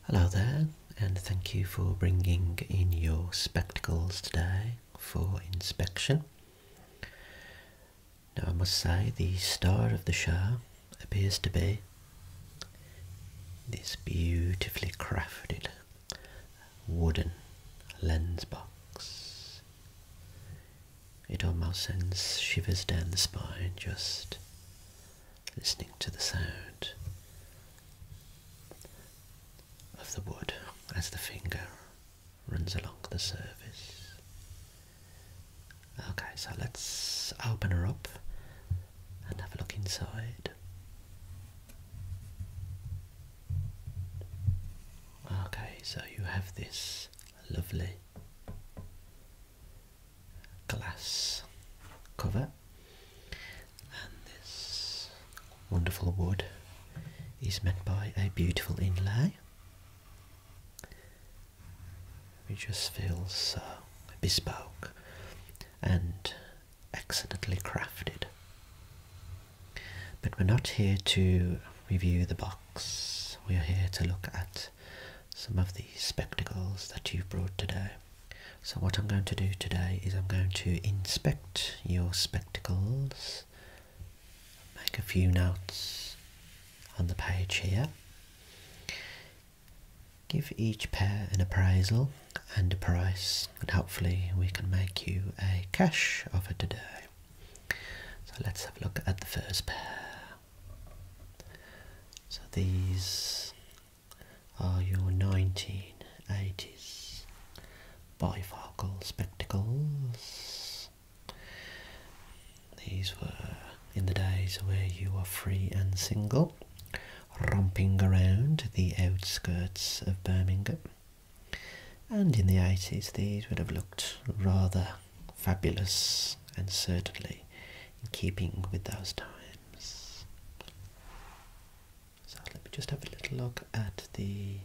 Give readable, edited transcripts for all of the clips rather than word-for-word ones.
Hello there, and thank you for bringing in your spectacles today for inspection. Now I must say the star of the show appears to be this beautifully crafted wooden lens box. It almost sends shivers down the spine just listening to the sound of the wood as the finger runs along the surface. Okay, so let's open her up and have a look inside. Okay, so you have this lovely glass cover, and this wonderful wood is met by a beautiful inlay. It just feels so bespoke and excellently crafted. But we're not here to review the box, we are here to look at some of the spectacles that you've brought today. So what I'm going to do today is I'm going to inspect your spectacles, make a few notes on the page here, give each pair an appraisal and a price, and hopefully we can make you a cash offer today. So let's have a look at the first pair. So these are your 1980s bifocal spectacles. These were in the days where you were free and single, romping around the outskirts of Birmingham. And in the 80s these would have looked rather fabulous and certainly in keeping with those times. So let me just have a little look at the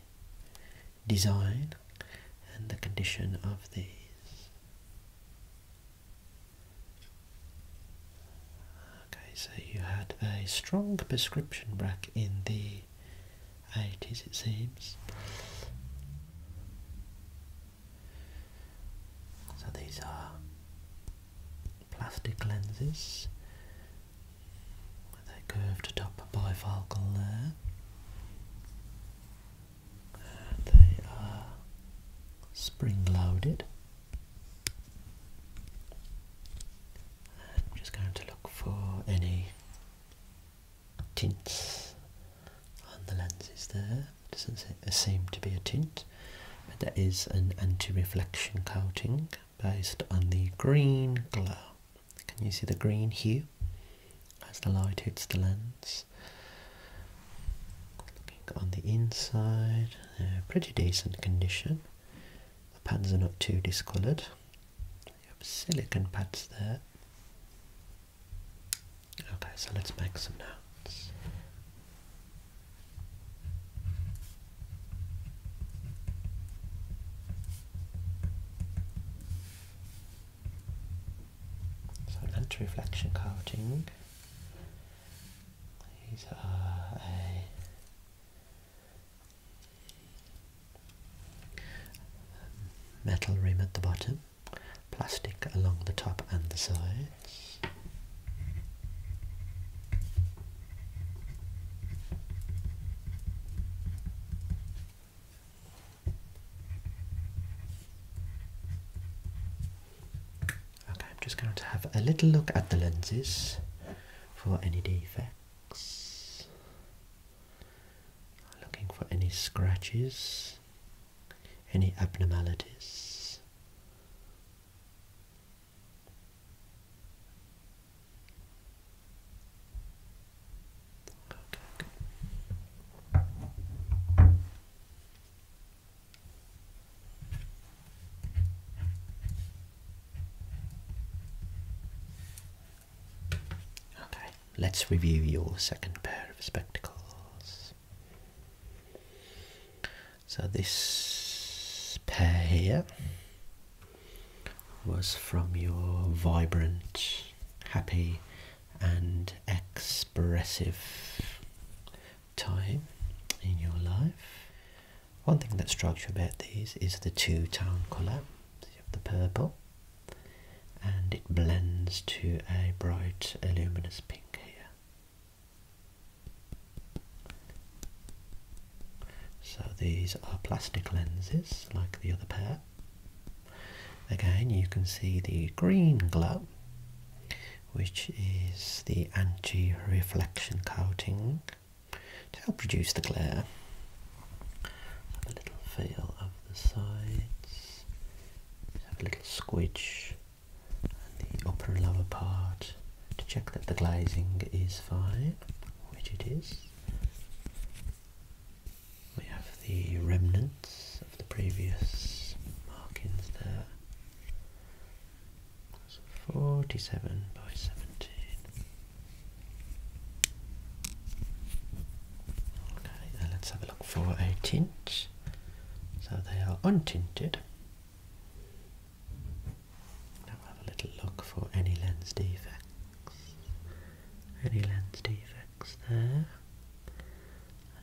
design and the condition of these. Okay, so you had a strong prescription back in the 80s, it seems. So these are plastic lenses with a curved top bifocal there. And they are spring loaded. I'm just going to look for any tints on the lenses there. Doesn't seem to be a tint, but there is an anti-reflection coating based on the green glow. Can you see the green hue as the light hits the lens? Looking on the inside, pretty decent condition. The pads are not too discoloured. You have silicone pads there. Okay, so let's make some notes. Anti-reflection coating. These are a metal rim at the bottom, plastic along the top and the sides. Just going to have a little look at the lenses for any defects. Looking for any scratches, any abnormalities. Let's review your second pair of spectacles. So this pair here was from your vibrant, happy and expressive time in your life. One thing that strikes you about these is the two-tone colour. So you have the purple, and it blends to a bright luminous pink here. So these are plastic lenses like the other pair. Again, you can see the green glow, which is the anti-reflection coating to help reduce the glare. Have a little feel of the sides, have a little squidge and the upper and lower part to check that the glazing is fine, which it is. We have the remnants of the previous markings there. So 47 by 17. Okay, now let's have a look for a tint. So they are untinted. Now have a little look for any lens defects. Any lens defects there.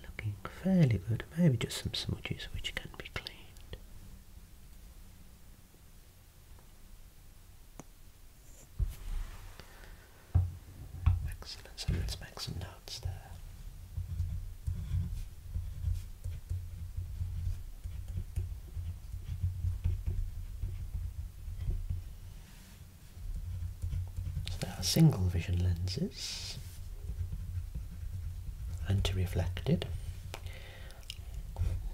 Looking fairly good, maybe just some smudges which can be cleaned. Excellent, so let's make some notes there. So they are single vision lenses, anti-reflected,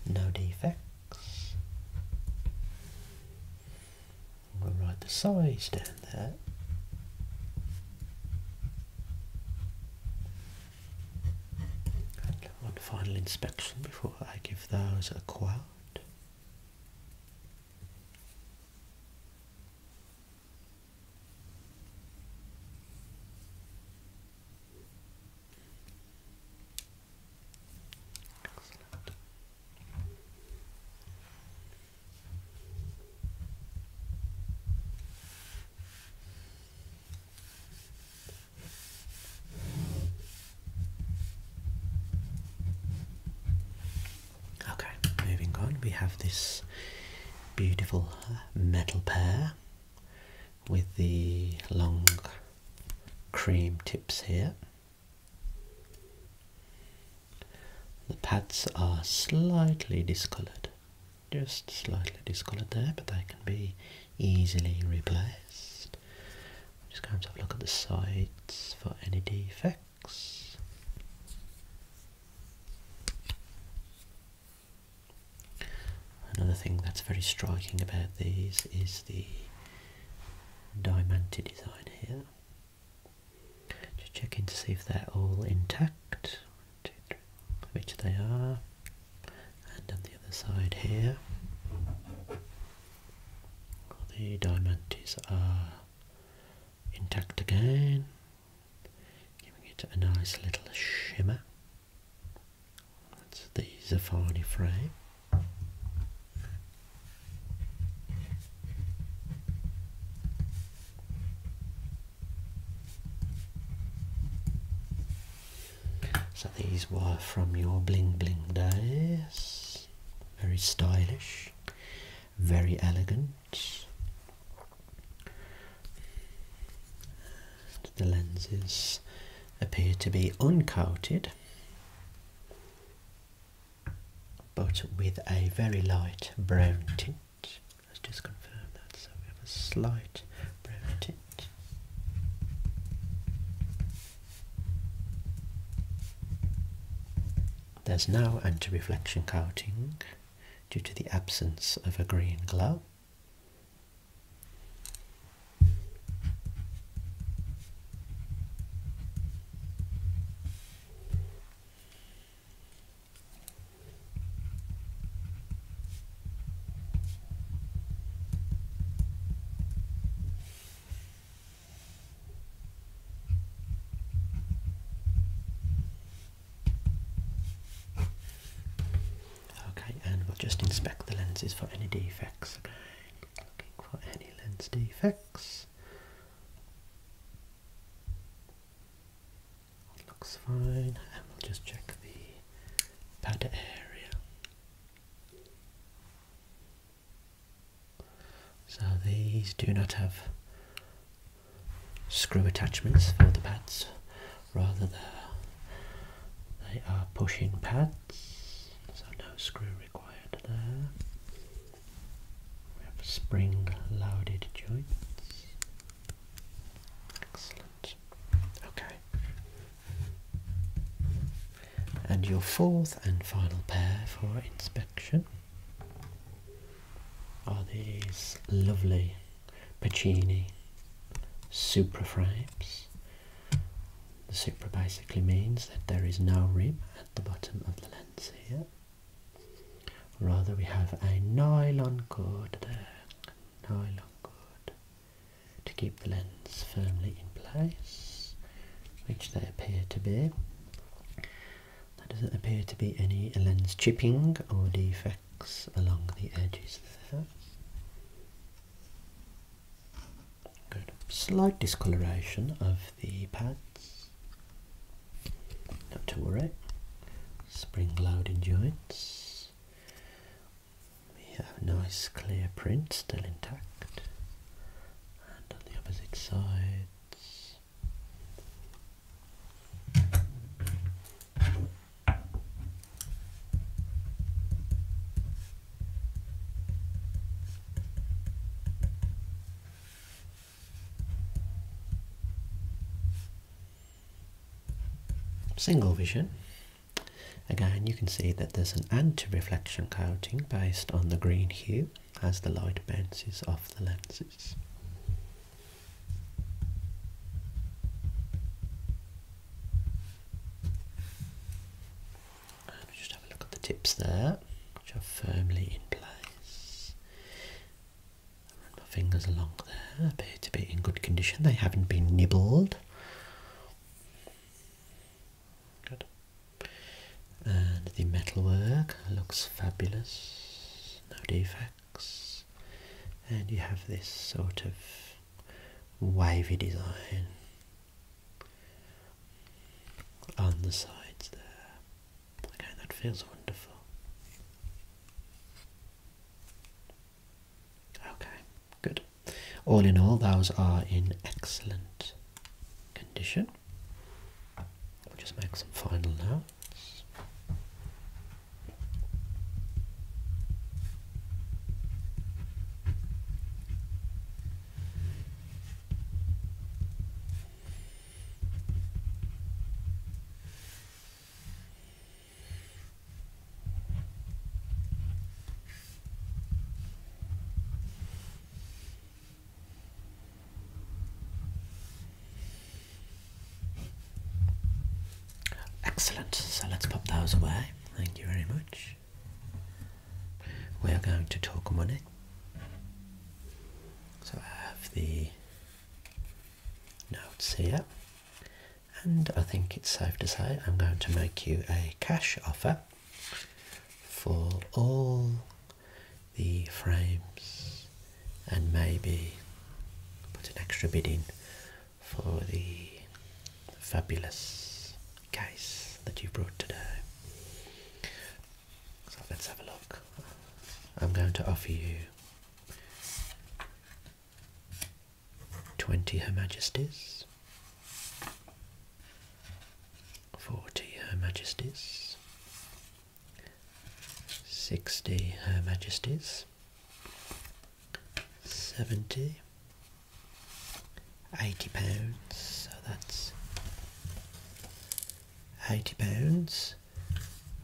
no defects. We'll write the size down there. And one final inspection before I give those a quote. We have this beautiful metal pair with the long cream tips here. The pads are slightly discoloured, just slightly discoloured there, but they can be easily replaced. I'm just going to have a look at the sides for any defects. Another thing that's very striking about these is the diamante design here. Just checking to see if they're all intact, which they are, and on the other side here the diamantes are intact again, giving it a nice little shimmer. That's the Zafani frame. So these were from your bling bling days. Very stylish, very elegant. And the lenses appear to be uncoated, but with a very light brown tint. Let's just confirm that. So we have a slight brown tint. There's no anti-reflection coating due to the absence of a green glow. Just inspect the lenses for any defects again. Looking for any lens defects. Looks fine, and we'll just check the pad area. these do not have screw attachments for the pads, rather they are push-in pads, so no screw required there. We have spring-loaded joints. Excellent. Okay. And your fourth and final pair for inspection are these lovely Pacini Supra frames. The Supra basically means that there is no rim at the bottom of the lens here. Rather, we have a nylon cord there, nylon cord, to keep the lens firmly in place, which they appear to be. There doesn't appear to be any lens chipping or defects along the edges there. Good. Slight discoloration of the pads, not to worry. Spring-loaded joints. We have nice clear print still intact, and on the opposite sides. Single vision. Again, you can see that there's an anti-reflection coating based on the green hue as the light bounces off the lenses. And just have a look at the tips there, which are firmly in place. Run my fingers along there, appear to be in good condition. They haven't been nibbled. And the metalwork looks fabulous, no defects, and you have this sort of wavy design on the sides there. Okay, that feels wonderful. Okay, good. All in all, those are in excellent condition. We'll just make some final notes. Excellent, so let's pop those away. Thank you very much. We are going to talk money. So I have the notes here, and I think it's safe to say I'm going to make you a cash offer for all the frames, and maybe put an extra bid in for the fabulous case that you've brought today. So let's have a look. I'm going to offer you 20 Her Majesties, 40 Her Majesties, 60 Her Majesties, 70, £80, so that's £80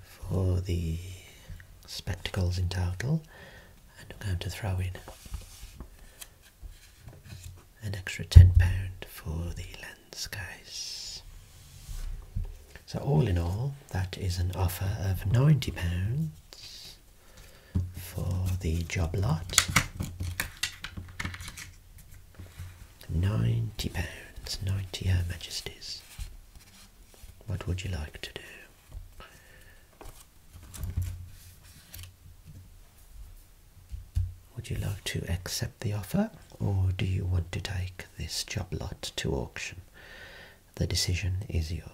for the spectacles in total, and I'm going to throw in an extra £10 for the lens case. So all in all, that is an offer of £90 for the job lot. £90, 90 Her Majesties. What would you like to do? Would you like to accept the offer, or do you want to take this job lot to auction? The decision is yours.